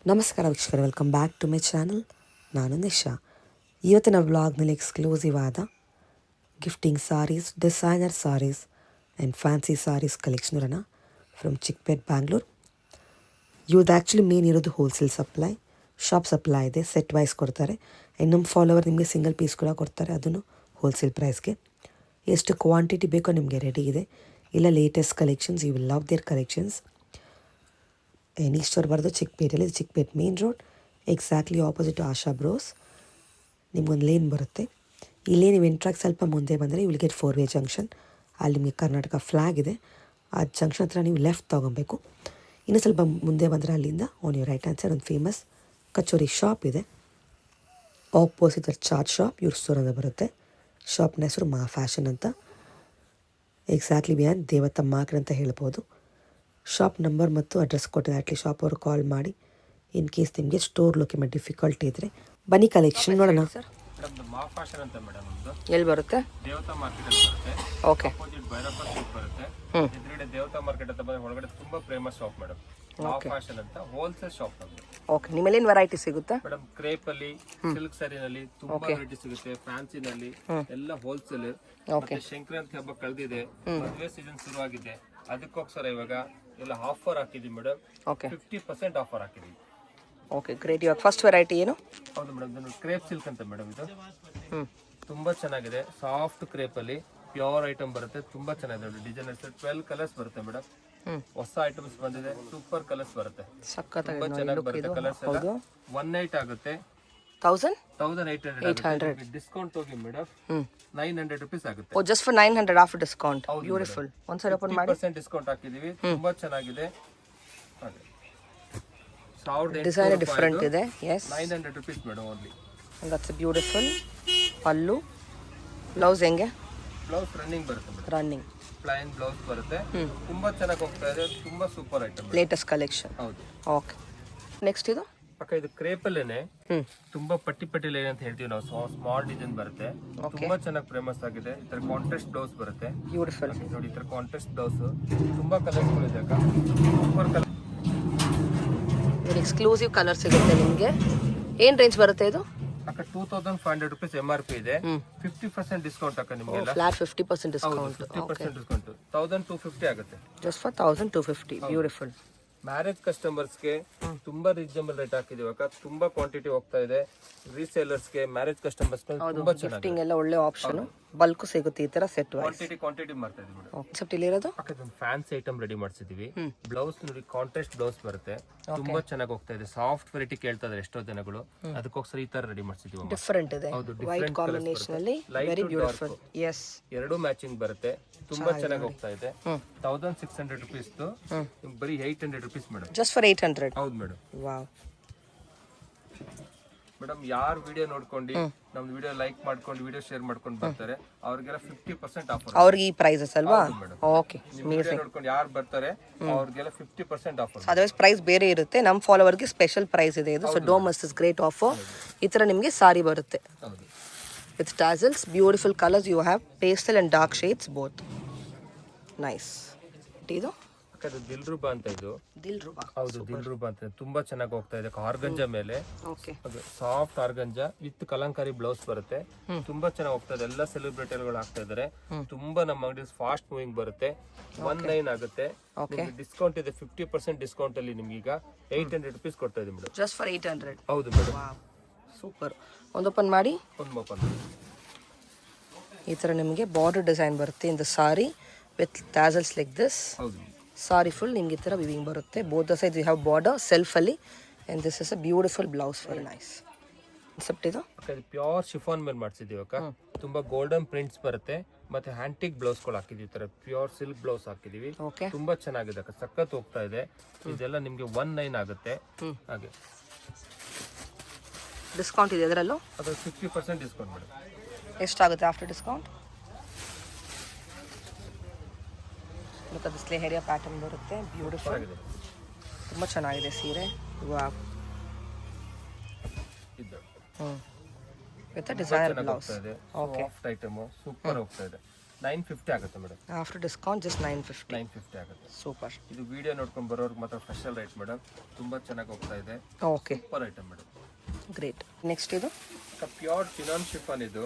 ನಮಸ್ಕಾರ ವೀಕ್ಷಕರೇ, welcome back to my channel. ನಾನು ನಿಶಾ. ಇವತ್ತಿನ ವ್ಲಾಗ್ನಲ್ಲಿ ಎಕ್ಸ್ಕ್ಲೂಸಿವ್ ಆದ gifting saris, designer saris and fancy saris collection ಇರೋಣ ಫ್ರಮ್ ಚಿಕ್ಪೇಟ್, ಬ್ಯಾಂಗ್ಳೂರ್. ಇವ್ರದ್ದು ಆ್ಯಕ್ಚುಲಿ ಮೇನ್ ಇರೋದು ಹೋಲ್ಸೇಲ್ ಸಪ್ಲೈ, ಶಾಪ್ ಸಪ್ಲೈ ಇದೆ, ಸೆಟ್ ವೈಸ್ ಕೊಡ್ತಾರೆ. ಆ್ಯಂಡ್ ನಮ್ಮ ಫಾಲೋವರ್ ನಿಮಗೆ ಸಿಂಗಲ್ ಪೀಸ್ ಕೂಡ ಕೊಡ್ತಾರೆ, ಅದನ್ನು ಹೋಲ್ಸೇಲ್ ಪ್ರೈಸ್ಗೆ. ಎಷ್ಟು ಕ್ವಾಂಟಿಟಿ ಬೇಕೋ ನಿಮಗೆ ರೆಡಿ ಇದೆ. ಇಲ್ಲ latest collections, you will love their collections. Eshwar ಬರೋದು ಚಿಕ್ಕಪೇಟೆಯಲ್ಲಿ, Chickpet main road, exactly opposite Asha bros. ನಿಮ್ಗೊಂದು ಲೇನ್ ಬರುತ್ತೆ. ಈ ಲೇನ್ ನೀವು ಎಂಟ್ರಾಗಿ ಸ್ವಲ್ಪ ಮುಂದೆ ಬಂದರೆ you will get 4-way junction. ಅಲ್ಲಿ ನಿಮಗೆ ಕರ್ನಾಟಕ ಫ್ಲ್ಯಾಗ್ ಇದೆ. ಆ ಜಂಕ್ಷನ್ ಹತ್ರ ನೀವು ಲೆಫ್ಟ್ ತೊಗೊಬೇಕು. ಇನ್ನೂ ಸ್ವಲ್ಪ ಮುಂದೆ ಬಂದರೆ ಅಲ್ಲಿಂದ on your right hand side ಒಂದು ಫೇಮಸ್ ಕಚೋರಿ ಶಾಪ್ ಇದೆ. ಆಪೋಸಿಟ್ ಚಾಟ್ ಶಾಪ್ ಇವ್ರ ಸ್ಟೋರ್ ಅಂತ ಬರುತ್ತೆ. ಶಾಪ್ನ ಹೆಸರು ಮಾ ಫ್ಯಾಷನ್ ಅಂತ. ಎಕ್ಸಾಕ್ಟ್ಲಿ ಬಿಹಾನ್ ದೇವತ್ತ ಮಾರ್ಕೆಟ್ ಅಂತ ಹೇಳ್ಬೋದು. ಶಾಪ್ ನಂಬರ್ ಮತ್ತು ಅಡ್ರೆಸ್ ಕೊಟ್ಟಿದೆ. ಆ್ಯಕ್ಚುಲಿ ಶಾಪ್ ಅವರು ಕಾಲ್ ಮಾಡಿ ಇನ್ ಕೇಸ್ ನಿಮಗೆ ಸ್ಟೋರ್ ಲೊಕೇಟ್ ಡಿಫಿಕಲ್ಟಿ ಇದ್ದರೆ ಬನ್ನಿ ಕಲೆಕ್ಷನ್ ನೋಡೋಣ. ಸರ್ ಮಾ ಫ್ಯಾಷನ್ ಅಂತ ಮೇಡಮ್, ಎಲ್ಲಿ ಬರುತ್ತೆ? ದೇವತಾ ಮಾರ್ಕೆಟ್ ಅಲ್ಲಿ ಬರುತ್ತೆ. ಓಕೆ. ಅಪೋಸಿಟ್ ಭೈರಪ್ಪ ಸ್ಟ್ರೀಟ್ ಬರುತ್ತೆ. ಎದುರುಗಡೆ ದೇವತಾ ಮಾರ್ಕೆಟ್ ಅಂತ ಬಂದ್ರೆ ಒಳಗಡೆ ತುಂಬಾ ಫೇಮಸ್ ಶಾಪ್ ಮೇಡಮ್. ಮಾ ಫ್ಯಾಷನ್ ಅಂತ ಹೋಲ್ಸೇಲ್ ಶಾಪ್ ನಮ್ದು. ಓಕೆ. ನಿಮ್ಮಲ್ಲಿ ಏನು ವೆರೈಟಿ ಸಿಗುತ್ತೆ ಮೇಡಮ್? ಕ್ರೇಪ್ ಅಲ್ಲಿ, ಸಿಲ್ಕ್ ಸ್ಯಾರಿನಲ್ಲಿ ತುಂಬಾ ವೆರೈಟಿ ಸಿಗುತ್ತೆ. ಫ್ಯಾನ್ಸಿನಲ್ಲಿ ಎಲ್ಲ ಹೋಲ್ಸೇಲ್. ಮತ್ತೆ ಸಂಕ್ರಾಂತಿ ಹಬ್ಬ ಕಳೆದಿದೆ, ಮದುವೆ ಸೀಸನ್ ಶುರು ಆಗಿದೆ. ಅದಕ್ಕೋಸ್ಕರ ಇವಾಗ ಎಲ್ಲ ಆಫರ್ ಹಾಕಿದೀವಿ ಮೇಡಮ್. ಓಕೆ. 50% ಆಫರ್ ಹಾಕಿದೀವಿ. Okay, great. ಇವಾಗ ಫಸ್ಟ್ ವೆರೈಟಿ ಏನು? ಹೌದು ಮೇಡಮ್, ಇದು ಕ್ರೇಪ್ ಸಿಲ್ಕ್ ಅಂತ ಮೇಡಮ್. ಇದು ತುಂಬಾ ಚೆನ್ನಾಗಿದೆ. ಸಾಫ್ಟ್ ಕ್ರೇಪ್ ಅಲ್ಲಿ ಪ್ಯೂರ್ ಐಟಮ್ ಬರುತ್ತೆ. ತುಂಬಾ ಚೆನ್ನಾಗಿದೆ. ಡಿಸೈನ್ 12 ಕಲರ್ಸ್ ಬರುತ್ತೆ ಮೇಡಮ್. ಹೊಸ ಐಟಮ್ಸ್ ಬಂದಿದೆ. ಸೂಪರ್ ಕಲರ್ಸ್ ಬರುತ್ತೆ. ತುಂಬಾ ಚೆನ್ನಾಗಿ ಬರುತ್ತೆ. ಕಲರ್ಸ್ ಎಲ್ಲ 18 ಆಗುತ್ತೆ. 1800 ಡಿಸ್ಕೌಂಟ್ ಹೋಗಿ ಮೇಡಮ್ 900 rupees ಆಗುತ್ತೆ. Oh, just for 900 after discount. Beautiful. ಒಂದ್ಸರಿ ಓಪನ್ ಮಾಡಿ. 50% ಡಿಸ್ಕೌಂಟ್ ಹಾಕಿದೀವಿ. ತುಂಬಾ ಚೆನ್ನಾಗಿದೆ. ಡಿಸೈನ್ ಡಿಫರೆಂಟ್ ಇದೆ. Yes, 900 rupees madam only. That's beautiful. Pallu, blouse ಹೆಂಗೆ? ಬ್ಲೌಸ್ ರನ್ನಿಂಗ್ ಬರುತ್ತೆ ಮೇಡಮ್. ರನ್ನಿಂಗ್ ಪ್ಲೈನ್ ಬ್ಲೌಸ್ ಬರುತ್ತೆ. ತುಂಬಾ ಚೆನ್ನಾಗಿ ಹೋಗ್ತಾ ಇದೆ. ತುಂಬಾ ಸೂಪರ್ ಐಟಮ್. Latest collection. ಹೌದು. ಓಕೆ. ನೆಕ್ಸ್ಟ್ ಇದು ಅಕ್ಕ, ಇದು ಕ್ರೇಪ್ ಅಲ್ಲೇನೆ ತುಂಬಾ ಪಟ್ಟಿ ಲೈನ್ ಅಂತ ಹೇಳ್ತೀವಿ ನಾವು. ಸ್ಮಾಲ್ ಡಿಸೈನ್ ಬರುತ್ತೆ. ತುಂಬಾ ಚೆನ್ನಾಗಿ ಫೇಮಸ್ ಆಗಿದೆ. ಈ ತರ ಕಾಂಟ್ರಾಸ್ಟ್ ಬ್ಲೌಸ್ ಬರುತ್ತೆ. ಬ್ಯೂಟಿಫುಲ್. ನೋಡಿ, ಈ ತರ ಕಾಂಟ್ರಾಸ್ಟ್ ಬ್ಲೌಸ್. ತುಂಬಾ ಕಲರ್ಸ್ ಇದೆ ಅಕ್ಕ. Super colour. ಎಕ್ಸ್ಕ್ಲೂಸಿವ್ ಕಲರ್ ಸಿಗುತ್ತೆ ನಿಮಗೆ. ಏನ್ ರೇಂಜ್ ಬರುತ್ತೆ ಇದು? ಅಕ್ಕ 2500 rupees MRP ಇದೆ. 50% ಡಿಸ್ಕೌಂಟ್ ಅಕ್ಕ ನಿಮಗೆಲ್ಲ. Flat 50% discount. 50% ಡಿಸ್ಕೌಂಟ್ 1250 ಆಗುತ್ತೆ. Just for 1250. ಬ್ಯೂಟಿಫುಲ್. ಮ್ಯಾರೇಜ್ ಕಸ್ಟಮರ್ಸ್ಗೆ ತುಂಬಾ ರೀಸನಬಲ್ ರೇಟ್ ಹಾಕಿದೀವಿ ಅಕ್ಕ. ತುಂಬಾ ಕ್ವಾಂಟಿಟಿ ಹೋಗ್ತಾ ಇದೆ. ರೀಸೇಲರ್ಸ್ಗೆ, ಮ್ಯಾರೇಜ್ ಕಸ್ಟಮರ್ಸ್ ತುಂಬಾ ಚೆನ್ನಾಗಿ ಗಿಫ್ಟಿಂಗ್ ಎಲ್ಲ ಒಳ್ಳೆ ಆಪ್ಷನ್. ಬಲ್ಕ್ ಸಿಗುತ್ತೆ ಈ ತರ ಸೆಟ್ ವೈಸ್. ಕ್ವಾಂಟಿಟಿ ಮಾಡ್ತಾ ಇದೀವಿ ಮೇಡಮ್. ಕಾನ್ಸೆಪ್ಟ್ ಇಲ್ಲಿ ಇರೋದು ಫ್ಯಾನ್ಸಿ ಐಟಮ್ ರೆಡಿ ಮಾಡಿಸಿದೀವಿ. ಬ್ಲೌಸ್ ನೋಡಿ, ಕಾಂಟ್ರಾಸ್ಟ್ ಬ್ಲೌಸ್ ಬರುತ್ತೆ. ತುಂಬಾ ಚೆನ್ನಾಗಿ ಹೋಗ್ತಾ ಇದೆ. ಸಾಫ್ಟ್ ವೆರೈಟಿ ಕೇಳ್ತಾ ಇದ್ದಾರೆ ಎಷ್ಟೋ ಜನಗಳು. ಅದಕ್ಕೋಸ್ಕರ ಈ ತರ ರೆಡಿ ಮಾಡಿಸಿದೀವಿ. ಡಿಫರೆಂಟ್ ಇದೆ. ವೈಟ್ ಕಾಂಬಿನೇಷನ್ ಅಲ್ಲಿ ವೆರಿ ಬ್ಯೂಟಿಫುಲ್. ಎಸ್, ಎರಡು ಮ್ಯಾಚಿಂಗ್ ಬರುತ್ತೆ. ತುಂಬಾ ಚೆನ್ನಾಗಿ ಹೋಗ್ತಾ ಇದೆ. 1600 rupees ಬರೀ 800 rupees ಮೇಡಮ್. Just for 800. ಹೌದು ಮೇಡಮ್. ವಾವ್ ಮೇಡಮ್, ಯಾರು ವಿಡಿಯೋ ನೋಡ್ಕೊಂಡು ನಮ್ದು ವಿಡಿಯೋ ಲೈಕ್ ಮಾಡ್ಕೊಂಡು ವಿಡಿಯೋ ಶೇರ್ ಮಾಡ್ಕೊಂಡು ಬರ್ತಾರೆ ಅವ್ರಿಗೆಲ್ಲ 50% ಆಫರ್. ಅವ್ರಿಗೆ ಈ ಪ್ರೈಸಸ್ ಅಲ್ವಾ? ಓಕೆ. ವಿಡಿಯೋ ನೋಡ್ಕೊಂಡು ಯಾರು ಬರ್ತಾರೆ ಅವ್ರಿಗೆಲ್ಲ 50% ಆಫರ್. ಅದರ್ವೈಸ್ ಪ್ರೈಸ್ ಬೇರೆ ಇರುತ್ತೆ. ನಮ್ಮ ಫಾಲೋವರ್ಗೆ ಸ್ಪೆಷಲ್ ಪ್ರೈಸ್ ಇದೆ ಇದು. So don't miss this great offer. ಈ ತರ ನಿಮಗೆ ಸಾರಿ ಬರುತ್ತೆ with tassels. Beautiful colours you have. Pastel and dark shades both. Nice. ಇದು ದಿಲ್ರುಬಾ ಅಂತ. ಇದು ದಿಲ್ರುಬಾ. ಹೌದು, ದಿಲ್ರುಬಾ ಅಂತ. ತುಂಬಾ ಚೆನ್ನಾಗಿ ಹೋಗ್ತಾ ಇದೆ. ಆರ್ಗಂಜಾ ಮೇಲೆ ಸಾಫ್ಟ್ ಆರ್ಗಂಜಾ ವಿತ್ ಕಲಂಕಾರಿ ಬ್ಲೌಸ್ ಬರುತ್ತೆ. ತುಂಬಾ ಚೆನ್ನಾಗಿ ಹೋಗ್ತಾ ಇದೆ. ಎಲ್ಲ ಸೆಲೆಬ್ರಿಟಿಗಳು ಆಗ್ತಾ ಇದಾರೆ. ತುಂಬಾ ನಮ್ಮ ಅಂಗಡಿ ಫಾಸ್ಟ್ ಮೂವಿಂಗ್ ಬರುತ್ತೆ. 19 ಆಗುತ್ತೆ. ಡಿಸ್ಕೌಂಟ್ ಇದೆ. 50% ಡಿಸ್ಕೌಂಟ್ ಅಲ್ಲಿ ನಿಮ್ಗೆ ಈಗ 800 rupees ಕೊಡ್ತಾ ಇದೆ ಮೇಡಮ್. Just for 800. ಹೌದು ಮೇಡಮ್. ಸೂಪರ್. ಒಂದು ಓಪನ್ ಮಾಡಿ. ಈ ತರ ನಿಮಗೆ ಬಾರ್ಡರ್ ಡಿಸೈನ್ ಬರುತ್ತೆ in the sari with tassels like this. Sari full ನಿಮ್ಗೆ ಈ ಥರ ವಿವಿಂಗ್ ಬರುತ್ತೆ. Both the side you have border ಸೆಲ್ಫಲ್ಲಿ. And this is a beautiful blouse. Very nice concept. ಇದು ಪ್ಯೂರ್ ಶಿಫಾನ್ ಮೇಲೆ ಮಾಡಿಸಿದೀವಿ ಅಕ್ಕ. ತುಂಬಾ ಗೋಲ್ಡನ್ ಪ್ರಿಂಟ್ಸ್ ಬರುತ್ತೆ. ಮತ್ತೆ ಹ್ಯಾಂಟಿಕ್ ಬ್ಲೌಸ್ಗಳು ಹಾಕಿದೀವಿ. ತರ ಪ್ಯೂರ್ ಸಿಲ್ಕ್ ಬ್ಲೌಸ್ ಹಾಕಿದೀವಿ. ತುಂಬಾ ಚೆನ್ನಾಗಿದೆ ಅಕ್ಕ. ಸಖತ್ ಹೋಗ್ತಾ ಇದೆ. ಇದೆಲ್ಲ ನಿಮ್ಗೆ 19 ಆಗುತ್ತೆ. ಹಾಗೆ ಡಿಸ್ಕೌಂಟ್ ಇದೆ ಅದರಲ್ಲೂ. ಅದು 50% ಡಿಸ್ಕೌಂಟ್ ಮೇಡಮ್. ಎಷ್ಟಾಗುತ್ತೆ ಆಫ್ಟರ್ ಡಿಸ್ಕೌಂಟ್? ದಿಸ್ಲೆ ಹೇರಿಯಾ ಪ್ಯಾಟರ್ನ್ ಬರುತ್ತೆ. ಬ್ಯೂಟಿಫುಲ್. ತುಂಬ ಚೆನ್ನಾಗಿದೆ ಸೀರೆ. Wow. With designer blouse. Okay. Soft item super ಹೋಗ್ತಾ ಇದೆ. 950 ಆಗುತ್ತೆ ಮೇಡಮ್. After discount just 950. 950 ಆಗುತ್ತೆ. ಸೂಪರ್. ಇದು ವಿಡಿಯೋ ನೋಡ್ಕೊಂಡು ಬರೋರ್ಗೆ ಮಾತ್ರ ಸ್ಪೆಷಲ್ ರೈಟ್ ಮೇಡಮ್. ತುಂಬಾ ಚೆನ್ನಾಗಿ ಹೋಗ್ತಾ ಇದೆ. Okay, super item madam. Great. Next ಇದು ಪ್ಯೂರ್ ಚಿನಾನ್ ಶಿಫಾನ್ ಇದು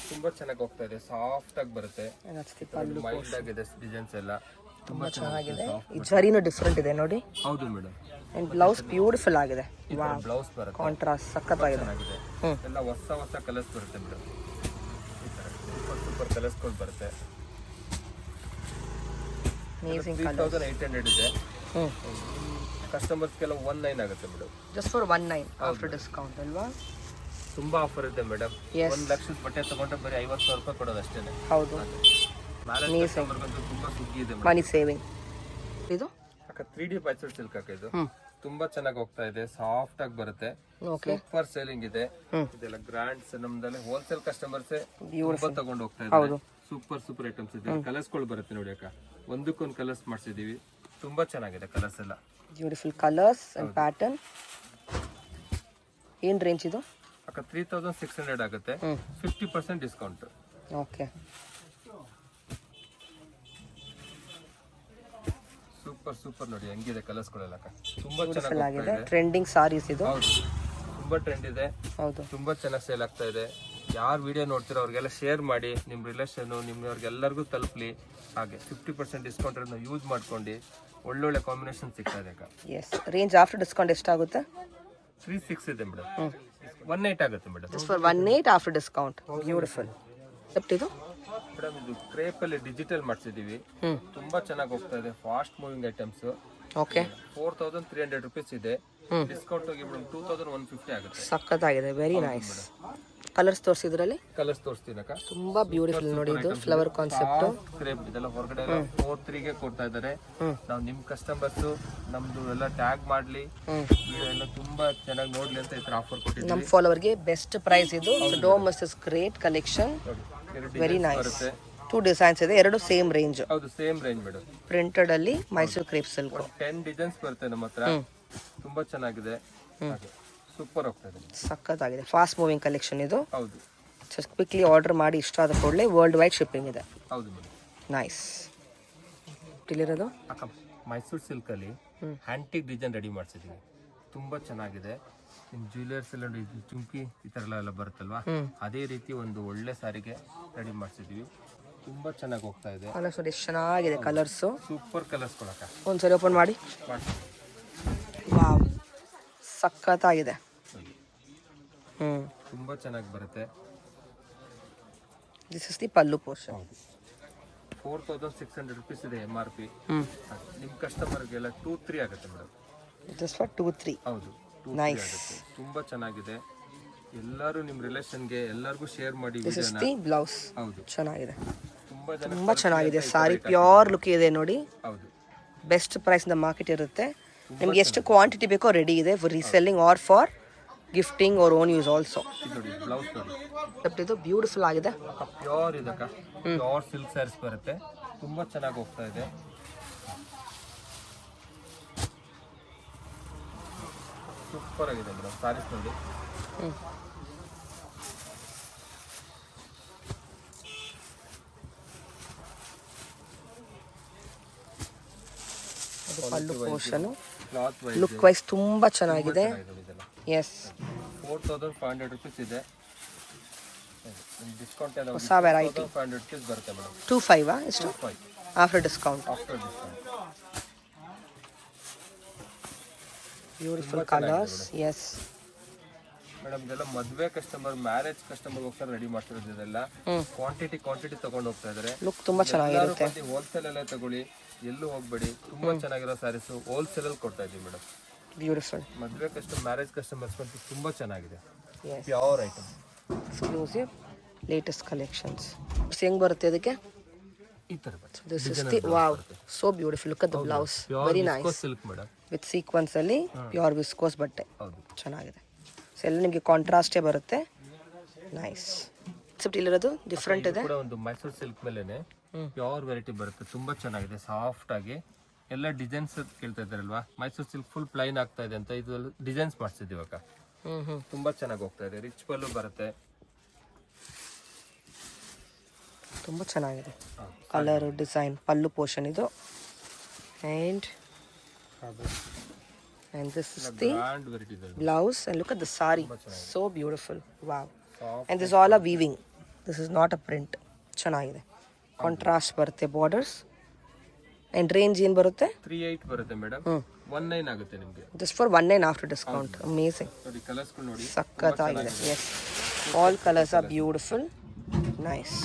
ತುಂಬಾ ಚೆನ್ನಾಗಿ ಹೋಗ್ತಾ ಇದೆ. ಸಾಫ್ಟ್ ಆಗಿ ಬರುತ್ತೆ, ಮೈಲ್ಡ್ ಆಗಿದೆ ಡಿಸೈನ್ಸ್ ಎಲ್ಲ ತುಂಬಾ ಚೆನ್ನಾಗಿದೆ. ಈ ಜರಿನೂ ಡಿಫ್ರೆಂಟ್ ಇದೆ ನೋಡಿ. ಹೌದು ಮೇಡಮ್. ಅಂಡ್ ಬ್ಲೌಸ್ ಬ್ಯೂಟಿಫುಲ್ ಆಗಿದೆ. ಬ್ಲೌಸ್ ಬರುತ್ತೆ, ಕಾಂಟ್ರಾಸ್ಟ್ ಸಖತ್ತಾಗಿದೆ. ಚೆನ್ನಾಗಿದೆ. ಎಲ್ಲ ಹೊಸ ಕಲರ್ಸ್ ಬರುತ್ತೆ ಮೇಡಮ್. ಈ ತರ ಸೂಪರ್ ಕಲರ್ಸ್ಗಳು ಬರುತ್ತೆ. ಅಮೇಜಿಂಗ್ 3800 ಇದೆ. ಕಸ್ಟಮರ್ಸ್ಗೆಲ್ಲ 19 ಆಗುತ್ತೆ madam. Just for 19 after discount ಅಲ್ವಾ? ತುಂಬಾ ಆಫರ್ ಇದೆ ಮೇಡಮ್. 1 ಲಕ್ಷದ ಬಟ್ಟೆ ತಗೊಂಡ್ರೆ ಬರೀ 50,000 ರೂಪಾಯಿ ಕೊಡೋದು ಅಷ್ಟೇನೆ. ಹೌದು, ಮ್ಯಾರೇಜ್ ಕಸ್ಟಮರ್ಗಂತೂ ತುಂಬಾ ಸುಗ್ಗಿ ಇದೆ ಮೇಡಮ್. ಮನಿ ಸೇವಿಂಗ್. ಇದು ಅಕ್ಕ 3D ಮೈಸೂರು ಸಿಲ್ಕ್ ಅಕ್ಕ ಇದು ತುಂಬಾ ಚೆನ್ನಾಗಿ ಹೋಗ್ತಾ ಇದೆ. ಸಾಫ್ಟ್ ಆಗಿ ಬರುತ್ತೆ. ಓಕೆ, ಸೂಪರ್ ಸೇಲಿಂಗ್ ಇದೆ. ಇದೆಲ್ಲ ಗ್ರಾಂಡ್ಸ್ ನಮ್ದಲ್ಲಿ ಹೋಲ್ಸೇಲ್ ಕಸ್ಟಮರ್ಸ್ ತುಂಬಾ ತಗೊಂಡು ಹೋಗ್ತಾ ಇದ್ದಾರೆ. ಸೂಪರ್ ಐಟಮ್ಸ್ ಇದೆ. ಕಲರ್ಸ್ ಗಳು ಬರುತ್ತೆ ನೋಡಿ ಅಕ್ಕ. ಒಂದಕ್ಕೊಂದು ಕಲರ್ಸ್ ಮಾಡಿಸಿದೀವಿ. ತುಂಬಾ ಚೆನ್ನಾಗಿದೆ ಕಲರ್ಸ್ ಎಲ್ಲ. Beautiful colours and pattern. ಏನ್ ರೇಂಜ್ ಇದು ಅಕ್ಕ? 3600 ಆಗುತ್ತೆ. 50% ಡಿಸ್ಕೌಂಟ್. ಓಕೆ, ಸೂಪರ್ ನೋಡಿ ಹೆಂಗಿದೆ ಕಲರ್ಸ್ ಗಳೆಲ್ಲ ಅಕ್ಕ. ತುಂಬಾ ಚೆನ್ನಾಗಿದೆ. ಚೆನ್ನಾಗಿದೆ. ಟ್ರೆಂಡಿಂಗ್ ಸಾರೀಸ್ ಇದು. ಹೌದು, ತುಂಬಾ ಟ್ರೆಂಡ್ ಇದೆ. ಹೌದು, ತುಂಬಾ ಚೆನ್ನಾಗಿ ಸೇಲ್ ಆಗ್ತಾ ಇದೆ. ಯಾರು ವಿಡಿಯೋ ನೋಡ್ತೀರೋ ಅವ್ರಿಗೆಲ್ಲ ಶೇರ್ ಮಾಡಿ, ನಿಮ್ಮ ರಿಲೇಷನ್ ನಿಮ್ಮವ್ರಿಗೆಲ್ಲರಿಗೂ ತಲುಪಲಿ. ಹಾಗೆ 50% ಡಿಸ್ಕೌಂಟ್ ಅನ್ನು ಯೂಸ್ ಮಾಡ್ಕೊಂಡು ಒಳ್ಳೊಳ್ಳೆ ಕಾಂಬಿನೇಷನ್ ಸಿಗ್ತಾ ಇದೆ ಅಕ್ಕ. ಎಸ್. ರೇಂಜ್ ಆಫ್ಟರ್ ಡಿಸ್ಕೌಂಟ್ ಎಷ್ಟಾಗುತ್ತೆ? 36 ಇದೆ ಮೇಡಮ್. 18 ಆಗುತ್ತೆ madam. Just for 18 after discount. Beautiful. ಇದು ಮೇಡಮ್ ಇದು ಕ್ರೇಪ್ ಅಲ್ಲಿ ಡಿಜಿಟಲ್ ಮಾಡಿಸಿದೀವಿ. ತುಂಬಾ ಚೆನ್ನಾಗಿ ಹೋಗ್ತಾ ಇದೆ. Fast moving items. Okay, 4300 rupees ಇದೆ. ಡಿಸ್ಕೌಂಟ್ ಹೋಗಿ ಮೇಡಮ್ 2150 ಆಗುತ್ತೆ. ಸಖತ್ತಾಗಿದೆ. Very nice. ಕಲರ್ಸ್ ತೋರಿಸಿದ್ರಲ್ಲಿ ಕಲರ್ಸ್ ತೋರಿಸ್ತೀನಕ್ಕ. ತುಂಬಾ ಬ್ಯೂಟಿಫುಲ್ ನೋಡಿ. ಇದು ಫ್ಲವರ್ ಕಾನ್ಸೆಪ್ಟ್. ಕ್ರೇಪ್ ಇದೆಲ್ಲ ಹೊರಗಡೆ 43 ಗೆ ಕೊಡ್ತಾ ಇದ್ದಾರೆ. ನಾವು ನಿಮ್ ಕಸ್ಟಮರ್ಸ್ ನಮ್ದು ಎಲ್ಲ ಟ್ಯಾಗ್ ಮಾಡ್ಲಿ, ವಿಡಿಯೋ ಎಲ್ಲ ತುಂಬಾ ಚೆನ್ನಾಗಿ ನೋಡ್ಲಿ ಅಂತ ಈ ತರ ಆಫರ್ ಕೊಟ್ಟಿದ್ದೀವಿ. ನಮ್ಮ ಫಾಲೋವರ್ಗೆ ಬೆಸ್ಟ್ ಪ್ರೈಸ್ ಇದು. Domus is great collection. Very nice. 2 designs ಇದೆ, ಎರಡು ಸೇಮ್ ರೇಂಜ್. ಹೌದು, ಸೇಮ್ ರೇಂಜ್ ಮೇಡಮ್. ಪ್ರಿಂಟೆಡ್ ಅಲ್ಲಿ ಮೈಸೂರು ಕ್ರೇಪ್ ಸಿಲ್ಕ್. 10 ಡಿಸೈನ್ಸ್ ಬರುತ್ತೆ ನಮ್ಮ ಹತ್ರ. ತುಂಬಾ ಚೆನ್ನಾಗಿದೆ. ಸೂಪರ್ ಹೋಗ್ತಾ ಇದೆ. ಸಖತ್ತಾಗಿದೆ. ಫಾಸ್ಟ್ ಮೂವಿಂಗ್ ಕಲೆಕ್ಷನ್ ಇದು. ಹೌದು, ಜಸ್ಟ್ ಕ್ವಿಕ್ಲಿ ಆರ್ಡರ್ ಮಾಡಿ ಇಷ್ಟ ಆದ ಕೂಡಲೇ ವರ್ಲ್ಡ್ ವೈಡ್ ಶಿಪ್ಪಿಂಗ್ ಇದೆ. ಹೌದು ಮೇಡಮ್. ನೈಸ್. ಇಲ್ಲಿರೋದು ಅಕ್ಕ ಮೈಸೂರು ಸಿಲ್ಕ್ ಅಲ್ಲಿ ಹ್ಯಾಂಟಿಕ್ ಡಿಸೈನ್ ರೆಡಿ ಮಾಡಿಸಿದೀವಿ. ತುಂಬಾ ಚೆನ್ನಾಗಿದೆ. ನಿಮ್ ಜ್ಯುವೆಲರ್ಸ್ ಎಲ್ಲ ಚುಮ್ಕಿ ಈ ತರ ಎಲ್ಲ ಬರುತ್ತಲ್ವಾ, ಅದೇ ರೀತಿ ಒಂದು ಒಳ್ಳೆ ಸಾರಿಗೆ ರೆಡಿ ಮಾಡಿಸಿದೀವಿ. ತುಂಬಾ ಚೆನ್ನಾಗಿ ಹೋಗ್ತಾ ಇದೆ. ಕಲರ್ಸ್ ನೋಡಿ, ಎಷ್ಟು ಚೆನ್ನಾಗಿದೆ ಕಲರ್ಸ್. ಸೂಪರ್ ಕಲರ್ಸ್ ಕೊಡಕ. ಒಂದ್ಸರಿ ಓಪನ್ ಮಾಡಿ. ವಾವ್, ಸಖತ್ತಾಗಿದೆ. ತುಂಬಾ ಚೆನ್ನಾಗಿ ಬರುತ್ತೆ. This is the pallu portion. 4600 rupees ಇದೆ MRP. ನಿಮ್ ಕಸ್ಟಮರ್ಗೆಲ್ಲ 2-3 ಆಗುತ್ತೆ ಮೇಡಮ್. Just for 2-3. ಹೌದು, 2-3 ನೈಸ್. ಆಗುತ್ತೆ. ತುಂಬಾ ಚೆನ್ನಾಗಿದೆ. ಎಲ್ಲರೂ ನಿಮ್ ರಿಲೇಷನ್ಗೆ ಎಲ್ಲರಿಗೂ ಶೇರ್ ಮಾಡಿ ದಿಸ್ ಇಸ್ ವಿಡಿಯೋನ. The blouse. ಹೌದು, ಚೆನ್ನಾಗಿದೆ. ತುಂಬಾ ತುಂಬಾ ಚೆನ್ನಾಗಿದೆ. ಸಾರಿ ಪ್ಯೂರ್ ಲುಕ್ ಇದೆ ನೋಡಿ. ಹೌದು, ಬೆಸ್ಟ್ ಪ್ರೈಸ್ ಇಂದ ಮಾರ್ಕೆಟ್ ಇರುತ್ತೆ. ನಿಮ್ಗೆ ಎಷ್ಟು ಕ್ವಾಂಟಿಟಿ ಬೇಕೋ ರೆಡಿ ಇದೆ for reselling or for gifting or own use also. ಇದು ನೋಡಿ ಬ್ಲೌಸ್ ನೋಡಿ. ಇದು ಬ್ಯೂಟಿಫುಲ್ ಆಗಿದೆ. ಪ್ಯೂರ್ ಇದಕ್ಕ ಪ್ಯೂರ್ ಸಿಲ್ಕ್ ಸ್ಯಾರೀಸ್ ಬರುತ್ತೆ. ತುಂಬಾ ಚೆನ್ನಾಗಿ ಹೋಗ್ತಾ ಇದೆ. ಸೂಪರ್ ಆಗಿದೆ ಮೇಡಮ್ ಸ್ಯಾರೀಸ್ ನೋಡಿ. Pallu portion cloth wise look wise ತುಂಬಾ ಚೆನ್ನಾಗಿದೆ. ಎಸ್, 4500 ರುಪೀಸ್ ಇದೆ. ಡಿಸ್ಕೌಂಟ್ ಎಲ್ಲ ಹೊಸ ವೆರೈಟಿ. 500 ರುಪೀಸ್ ಬರುತ್ತೆ ಮೇಡಮ್. 25 ಎಷ್ಟು 25 after discount. After discount. Beautiful colours. Yes madam ಇದೆಲ್ಲ ಮದುವೆ ಕಸ್ಟಮರ್, ಮ್ಯಾರೇಜ್ ಕಸ್ಟಮರ್ ಹೋಗ್ತಾರೆ ರೆಡಿ ಮಾಡ್ತಿರೋದು. ಇದೆಲ್ಲ ಕ್ವಾಂಟಿಟಿ ತಗೊಂಡು ಹೋಗ್ತಾ ಇದಾರೆ. ಲುಕ್ ತುಂಬಾ ಚೆನ್ನಾಗಿರುತ್ತೆ. ಹೋಲ್ಸೇಲ್ ಎಲ್ಲ ತಗೊಳ್ಳಿ, ಎಲ್ಲೂ ಹೋಗ್ಬೇಡಿ. ತುಂಬಾ ಚೆನ್ನಾಗಿರೋ ಸ್ಯಾರೀಸ್ ಹೋಲ್ಸೇಲ್ ಅಲ್ಲಿ ಕೊಡ್ತಾ ಇದೀವಿ ಮೇಡಮ್. ಬ್ಯೂಟಿಫುಲ್. ಮದುವೆ ಕಸ್ಟಮರ್, ಮ್ಯಾರೇಜ್ ಕಸ್ಟಮರ್ಸ್ ಬಂದು ತುಂಬಾ ಚೆನ್ನಾಗಿದೆ. Yes, pure item, exclusive latest collections. ಹೆಂಗ್ ಬರುತ್ತೆ ಅದಕ್ಕೆ? ಈ ತರ ಬರುತ್ತೆ. This is the wow, so beautiful. Look at the blouse. Very nice. Silk madam with sequins ಅಲ್ಲಿ ಪ್ಯೂರ್ ವಿಸ್ಕೋಸ್ ಬಟ್ಟೆ. ಹೌದು, ಚೆನ್ನಾಗಿದೆ. ಸೊ ಎಲ್ಲ ನಿಮಗೆ ಕಾಂಟ್ರಾಸ್ಟೇ ಬರುತ್ತೆ. ನೈಸ್. ಎಕ್ಸೆಪ್ಟ್ ಇಲ್ಲಿರೋದು ಡಿಫ್ರೆಂಟ್ ಇದೆ. ಕೂಡ ಒಂದು ಮೈಸೂರು ಸಿಲ್ಕ್ ಮೇಲೆನೆ ಪ್ಯೂರ್ ವೆರೈಟಿ ಬರುತ್ತೆ. ತುಂಬಾ ಚೆನ್ನಾಗಿದೆ. ಸಾಫ್ಟ್ ಆಗಿ ಎಲ್ಲ ಡಿಸೈನ್ಸ್ ಕೇಳ್ತಾ ಇದ್ದಾರಲ್ವಾ. ಮೈಸೂರು ಸಿಲ್ಕ್ ಫುಲ್ ಪ್ಲೈನ್ ಆಗ್ತಾ ಇದೆ ಅಂತ ಇದು ಡಿಸೈನ್ಸ್ ಮಾಡಿಸಿದೀವಿ ಅಕ್ಕ. ತುಂಬಾ ಚೆನ್ನಾಗಿ ಹೋಗ್ತಾ ಇದೆ. ರಿಚ್ ಪಲ್ಲು ಬರುತ್ತೆ. ತುಂಬ ಚೆನ್ನಾಗಿದೆ ಕಲರ್ ಡಿಸೈನ್ ಪಲ್ಲು ಪೋರ್ಷನ್ ಇದು and this is the brand variety ಇದೆ. blouse and look at the sari, so beautiful. Wow. And this is all a weaving, this is not a print. ಚೆನ್ನಾಗಿದೆ ಕಾಂಟ್ರಾಸ್ಟ್ ಬರುತ್ತೆ borders and range ಏನು ಬರುತ್ತೆ 38 ಬರುತ್ತೆ madam. 19 ಆಗುತ್ತೆ ನಿಮಗೆ. Just for 19 after discount. Amazing, ನೋಡಿ colours ನೋಡಿ ಸಖತ್ತಾಗಿದೆ. Yes, all colours are beautiful, nice.